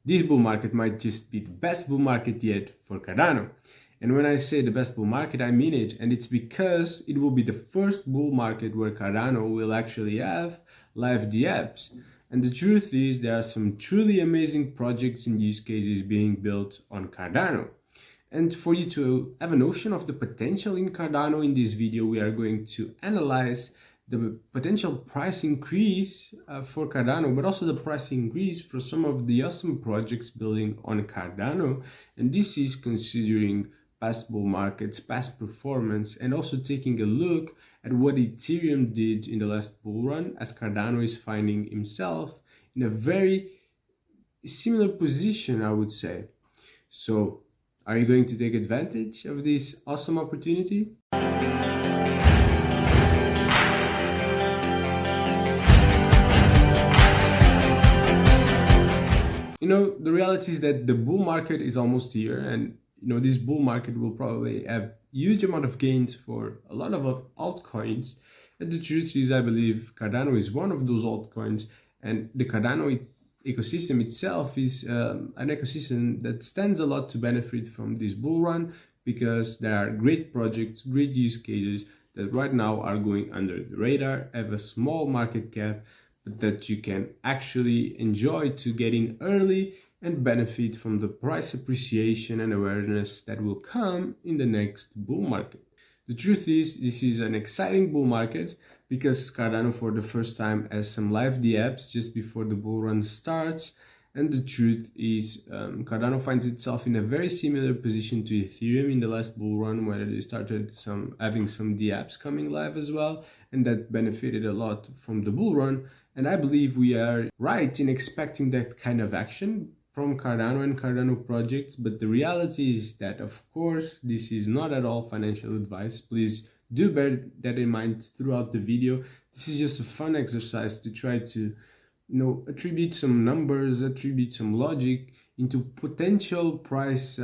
this bull market might just be the best bull market yet for Cardano. And when I say the best bull market, I mean it, and it's because it will be the first bull market where Cardano will actually have live Dapps. And the truth is, there are some truly amazing projects and use cases being built on Cardano. And for you to have a notion of the potential in Cardano, in this video we are going to analyze the potential price increase for Cardano, but also the price increase for some of the awesome projects building on Cardano. And this is considering past bull markets, past performance, and also taking a look at what Ethereum did in the last bull run, as Cardano is finding himself in a very similar position, I would say. So, are you going to take advantage of this awesome opportunity? You know, the reality is that the bull market is almost here, and this bull market will probably have huge amount of gains for a lot of altcoins. And the truth is, I believe Cardano is one of those altcoins, and the Cardano ecosystem itself is an ecosystem that stands a lot to benefit from this bull run, because there are great projects, great use cases that right now are going under the radar, have a small market cap, but that you can actually enjoy to get in early and benefit from the price appreciation and awareness that will come in the next bull market. The truth is, this is an exciting bull market because Cardano for the first time has some live Dapps just before the bull run starts. And the truth is, Cardano finds itself in a very similar position to Ethereum in the last bull run, where they started having some Dapps coming live as well, and that benefited a lot from the bull run. And I believe we are right in expecting that kind of action from Cardano and Cardano projects, but the reality is that, of course, this is not at all financial advice. Please do bear that in mind throughout the video. This is just a fun exercise to try to, attribute some numbers, attribute some logic into potential price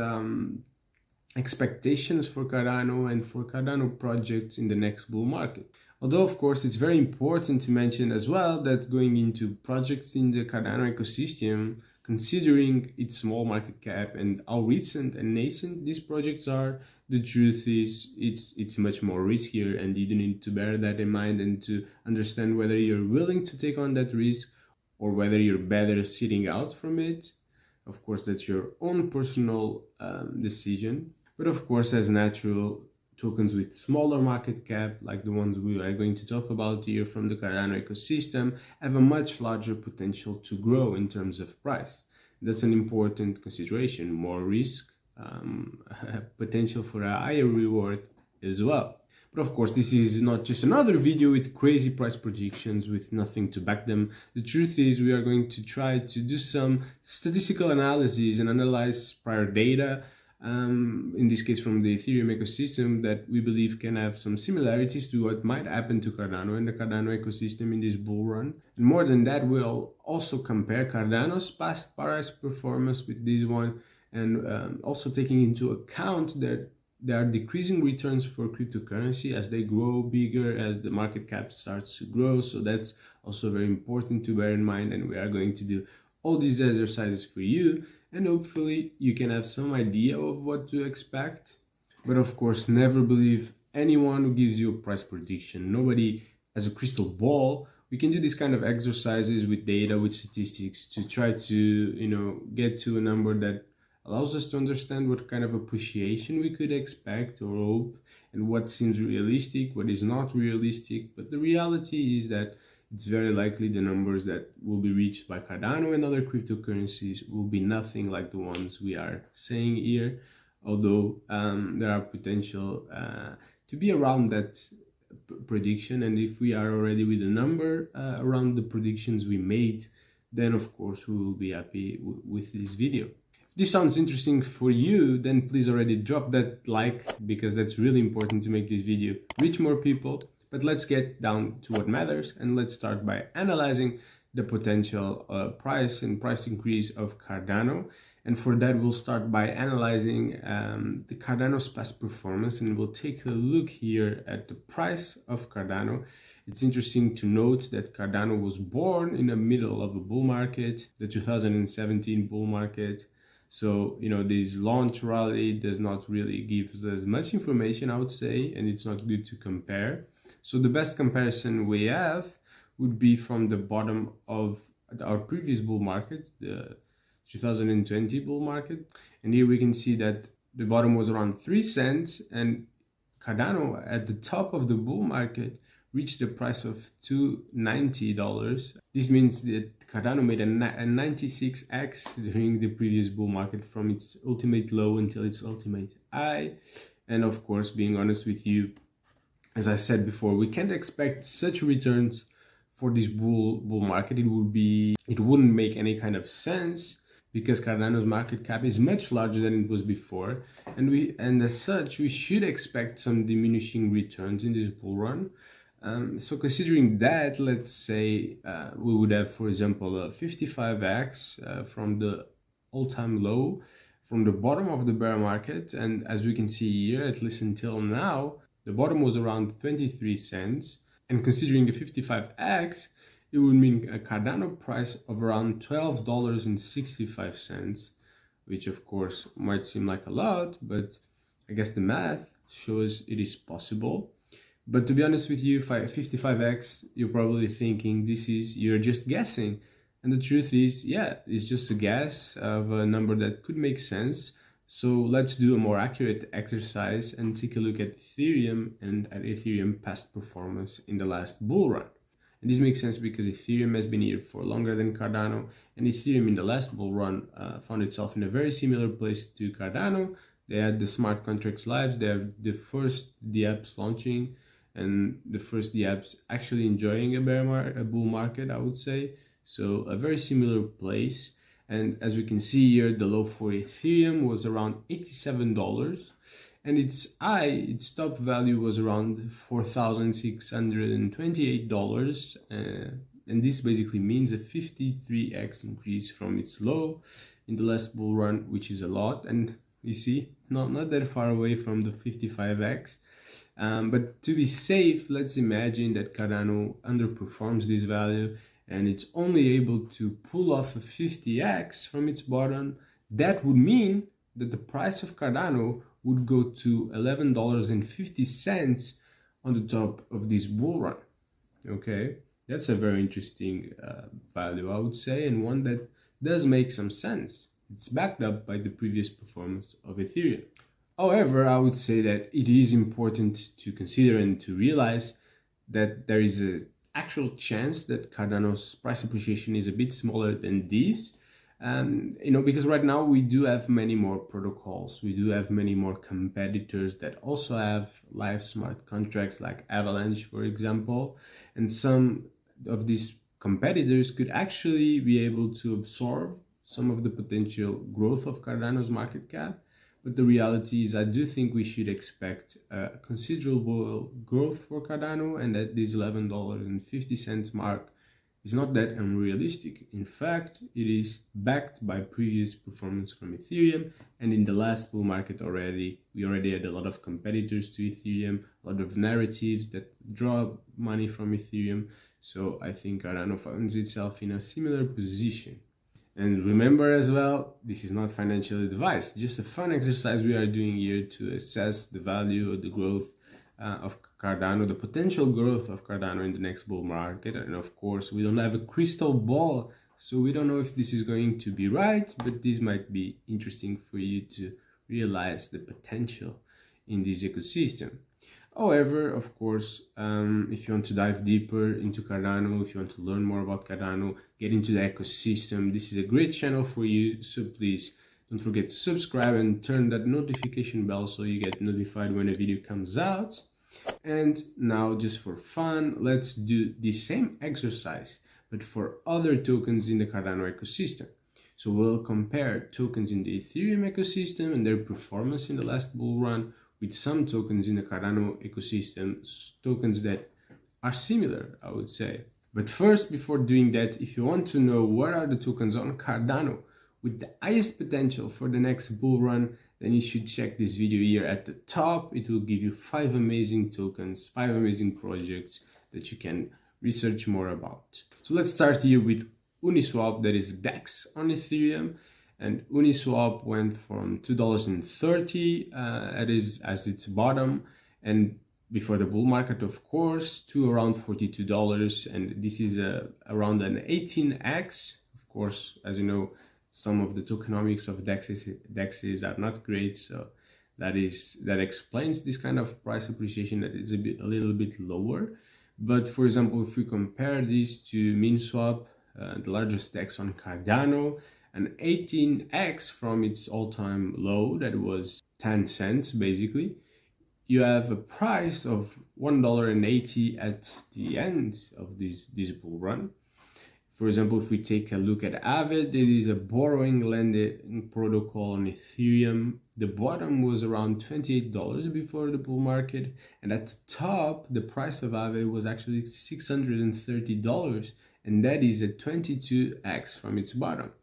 expectations for Cardano and for Cardano projects in the next bull market. Although, of course, it's very important to mention as well that going into projects in the Cardano ecosystem, considering its small market cap and how recent and nascent these projects are, the truth is it's much more riskier, and you do need to bear that in mind and to understand whether you're willing to take on that risk or whether you're better sitting out from it. Of course, that's your own personal decision. But of course, as natural, tokens with smaller market cap, like the ones we are going to talk about here from the Cardano ecosystem, have a much larger potential to grow in terms of price. That's an important consideration. More risk, potential for a higher reward as well. But of course, this is not just another video with crazy price predictions with nothing to back them. The truth is, we are going to try to do some statistical analysis and analyze prior data, in this case from the Ethereum ecosystem, that we believe can have some similarities to what might happen to Cardano and the Cardano ecosystem in this bull run. And more than that, we'll also compare Cardano's past price performance with this one, and also taking into account that there are decreasing returns for cryptocurrency as they grow bigger, as the market cap starts to grow. So that's also very important to bear in mind, and we are going to do all these exercises for you, and hopefully you can have some idea of what to expect. But of course, never believe anyone who gives you a price prediction. Nobody has a crystal ball. We can do these kind of exercises with data, with statistics, to try to, get to a number that allows us to understand what kind of appreciation we could expect or hope, and what seems realistic, what is not realistic. But the reality is that it's very likely the numbers that will be reached by Cardano and other cryptocurrencies will be nothing like the ones we are saying here, although there are potential to be around that prediction. And if we are already with a number around the predictions we made, then of course we will be happy with this video. If this sounds interesting for you, then please already drop that like, because that's really important to make this video reach more people. But let's get down to what matters, and let's start by analyzing the potential price and price increase of Cardano. And for that, we'll start by analyzing the Cardano's past performance, and we'll take a look here at the price of Cardano. It's interesting to note that Cardano was born in the middle of a bull market, the 2017 bull market. So, this launch rally does not really give us much information, I would say, and it's not good to compare. So the best comparison we have would be from the bottom of our previous bull market, the 2020 bull market. And here we can see that the bottom was around 3 cents, and Cardano at the top of the bull market reached the price of $290. This means that Cardano made a 96x during the previous bull market, from its ultimate low until its ultimate high. And of course, being honest with you, as I said before, we can't expect such returns for this bull market. It wouldn't make any kind of sense, because Cardano's market cap is much larger than it was before, and as such we should expect some diminishing returns in this bull run. So considering that, let's say we would have, for example, a 55x from the all-time low, from the bottom of the bear market. And as we can see here, at least until now, the bottom was around 23 cents. And considering the 55x, it would mean a Cardano price of around $12.65, which of course might seem like a lot, but I guess the math shows it is possible. But to be honest with you, 55x, you're probably thinking you're just guessing. And the truth is, yeah, it's just a guess of a number that could make sense. So let's do a more accurate exercise and take a look at Ethereum and at Ethereum past performance in the last bull run. And this makes sense because Ethereum has been here for longer than Cardano, and Ethereum in the last bull run found itself in a very similar place to Cardano. They had the smart contracts live, they have the first Dapps launching, and the first Dapps actually enjoying a bull market, I would say. So a very similar place. And as we can see here, the low for Ethereum was around $87, and its top value was around $4,628. And this basically means a 53x increase from its low in the last bull run, which is a lot. And you see, not that far away from the 55x. But to be safe, let's imagine that Cardano underperforms this value and it's only able to pull off a 50x from its bottom. That would mean that the price of Cardano would go to $11.50 on the top of this bull run. Okay, that's a very interesting value, I would say, and one that does make some sense. It's backed up by the previous performance of Ethereum. However, I would say that it is important to consider and to realize that there is an actual chance that Cardano's price appreciation is a bit smaller than this. Because right now we do have many more protocols, we do have many more competitors that also have live smart contracts, like Avalanche, for example, and some of these competitors could actually be able to absorb some of the potential growth of Cardano's market cap. But the reality is, I do think we should expect considerable growth for Cardano, and that this $11.50 mark is not that unrealistic. In fact, it is backed by previous performance from Ethereum, and in the last bull market we already had a lot of competitors to Ethereum, a lot of narratives that draw money from Ethereum. So I think Cardano finds itself in a similar position. And remember as well, this is not financial advice, just a fun exercise we are doing here to assess the value or the growth of Cardano, the potential growth of Cardano in the next bull market. And of course, we don't have a crystal ball, so we don't know if this is going to be right, but this might be interesting for you to realize the potential in this ecosystem. However, of course, if you want to dive deeper into Cardano, if you want to learn more about Cardano, get into the ecosystem, this is a great channel for you. So please don't forget to subscribe and turn that notification bell so you get notified when a video comes out. And now, just for fun, let's do the same exercise, but for other tokens in the Cardano ecosystem. So we'll compare tokens in the Ethereum ecosystem and their performance in the last bull run with some tokens in the Cardano ecosystem, tokens that are similar, I would say. But first, before doing that, if you want to know what are the tokens on Cardano with the highest potential for the next bull run, then you should check this video here at the top. It will give you 5 amazing tokens, 5 amazing projects that you can research more about. So let's start here with Uniswap, that is DEX on Ethereum. And Uniswap went from $2.30 as its bottom, and before the bull market, of course, to around $42. And this is around an 18x. Of course, as you know, some of the tokenomics of DEXs are not great, so that explains this kind of price appreciation, that is a little bit lower. But for example, if we compare this to Minswap, the largest DEX on Cardano, an 18x from its all-time low that was 10 cents basically, you have a price of $1.80 at the end of this bull run. For example, if we take a look at Aave, it is a borrowing lending protocol on Ethereum. The bottom was around $28 before the bull market, and at the top, the price of Aave was actually $630, and that is a 22x from its bottom.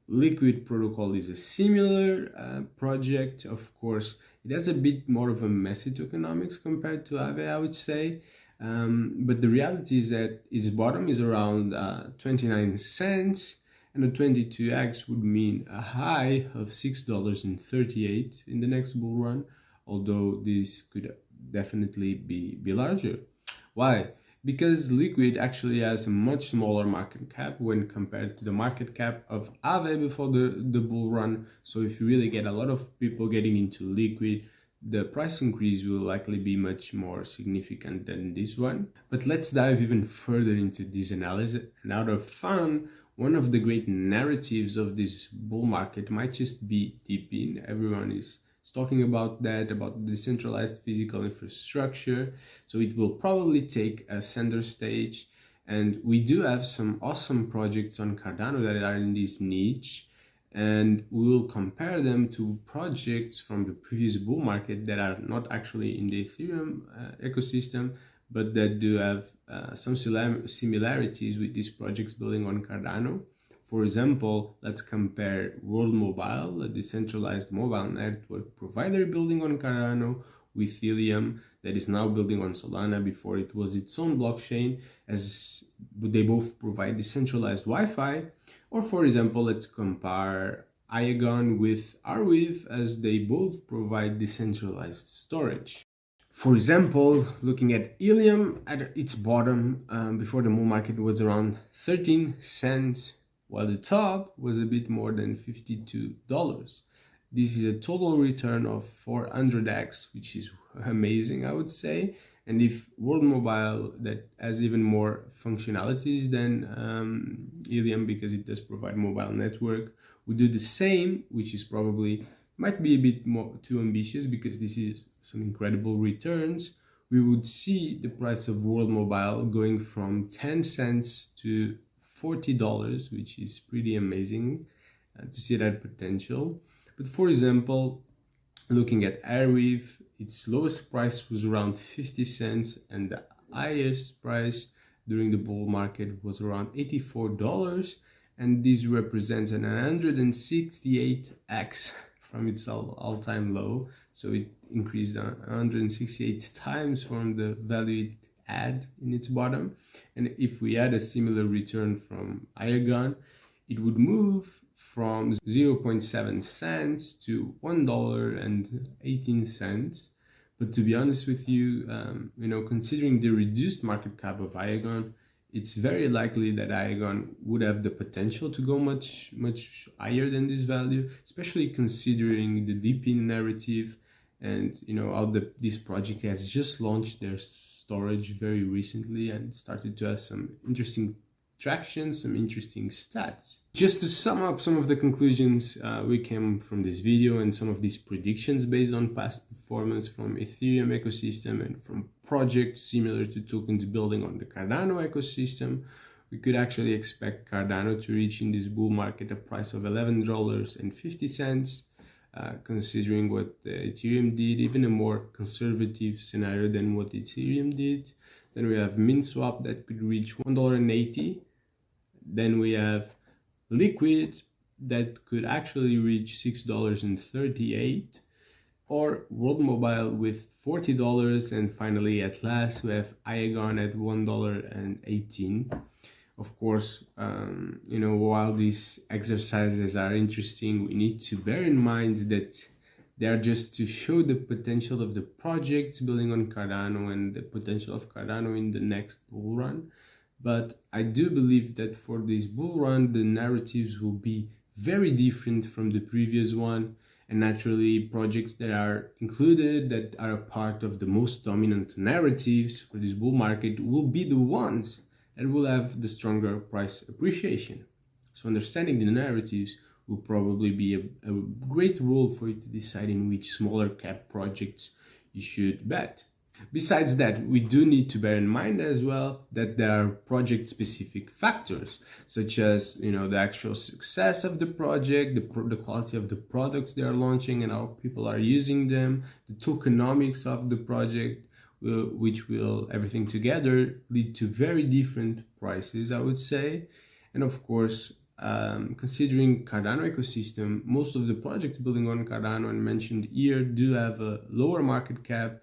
Liqwid protocol is a similar project. Of course, it has a bit more of a messy tokenomics compared to Aave, I would say. But the reality is that its bottom is around 29 cents, and a 22x would mean a high of $6.38 in the next bull run, although this could definitely be larger. Why? Because Liqwid actually has a much smaller market cap when compared to the market cap of Aave before the bull run. So if you really get a lot of people getting into Liqwid, the price increase will likely be much more significant than this one. But let's dive even further into this analysis. And out of fun, one of the great narratives of this bull market might just be Depin. Everyone is talking about that, about decentralized physical infrastructure. So it will probably take a center stage. And we do have some awesome projects on Cardano that are in this niche. And we will compare them to projects from the previous bull market that are not actually in the Ethereum ecosystem, but that do have some similarities with these projects building on Cardano. For example, let's compare World Mobile, a decentralized mobile network provider building on Cardano, with Ethereum, that is now building on Solana before it was its own blockchain, as they both provide decentralized Wi-Fi. Or for example, let's compare Iagon with Arweave, as they both provide decentralized storage. For example, looking at Helium, at its bottom before the bull market was around 13 cents, while the top was a bit more than $52. This is a total return of 400x, which is amazing, I would say. And if World Mobile, that has even more functionalities than Helium, because it does provide mobile network, would do the same, which is probably might be a bit more too ambitious, because this is some incredible returns, we would see the price of World Mobile going from 10 cents to $40, which is pretty amazing to see that potential. But for example, looking at Arweave, its lowest price was around 50 cents, and the highest price during the bull market was around $84, and this represents an 168x from its all-time low. So it increased 168 times from the value it had in its bottom. And if we had a similar return from Iagon, it would move from 0.7 cents to $1.18. But to be honest with you, considering the reduced market cap of Iagon, it's very likely that Iagon would have the potential to go much higher than this value, especially considering the Depin narrative, and how this project has just launched their storage very recently and started to have some interesting traction, some interesting stats. Just to sum up some of the conclusions we came from this video, and some of these predictions based on past performance from Ethereum ecosystem and from projects similar to tokens building on the Cardano ecosystem, we could actually expect Cardano to reach in this bull market a price of $11.50, considering what Ethereum did, even a more conservative scenario than what Ethereum did. Then we have Minswap that could reach $1.80. Then we have Liqwid that could actually reach $6.38, or World Mobile with $40, and finally at last we have Iagon at $1.18. Of course, while these exercises are interesting, we need to bear in mind that they are just to show the potential of the projects building on Cardano and the potential of Cardano in the next bull run. But I do believe that for this bull run, the narratives will be very different from the previous one. And naturally, projects that are included, that are a part of the most dominant narratives for this bull market, will be the ones that will have the stronger price appreciation. So understanding the narratives will probably be a great role for you to decide in which smaller cap projects you should bet. Besides that, we do need to bear in mind as well that there are project specific factors, such as the actual success of the project, the quality of the products they are launching and how people are using them, the tokenomics of the project, which will everything together lead to very different prices, I would say. And of course, considering Cardano ecosystem, most of the projects building on Cardano and mentioned here do have a lower market cap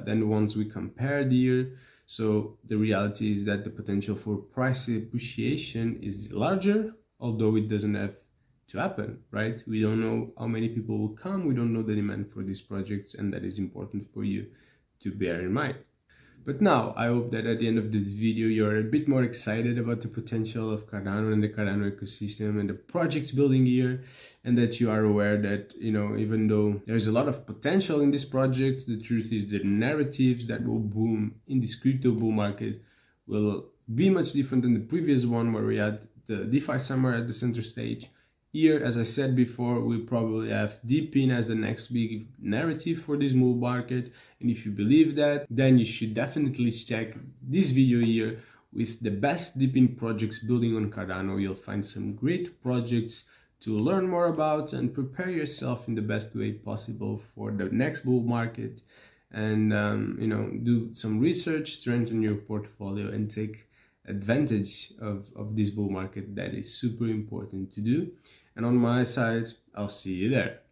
than the ones we compared here. So the reality is that the potential for price appreciation is larger, although it doesn't have to happen, right? We don't know how many people will come. We don't know the demand for these projects, and that is important for you to bear in mind. But now, I hope that at the end of this video, you're a bit more excited about the potential of Cardano and the Cardano ecosystem and the projects building here, and that you are aware that, even though there's a lot of potential in these projects, the truth is the narratives that will boom in this crypto bull market will be much different than the previous one, where we had the DeFi summer at the center stage. Here, as I said before, we'll probably have Depin as the next big narrative for this bull market. And if you believe that, then you should definitely check this video here with the best Depin projects building on Cardano. You'll find some great projects to learn more about and prepare yourself in the best way possible for the next bull market. And, do some research, strengthen your portfolio, and take advantage of this bull market. That is super important to do. And on my side, I'll see you there.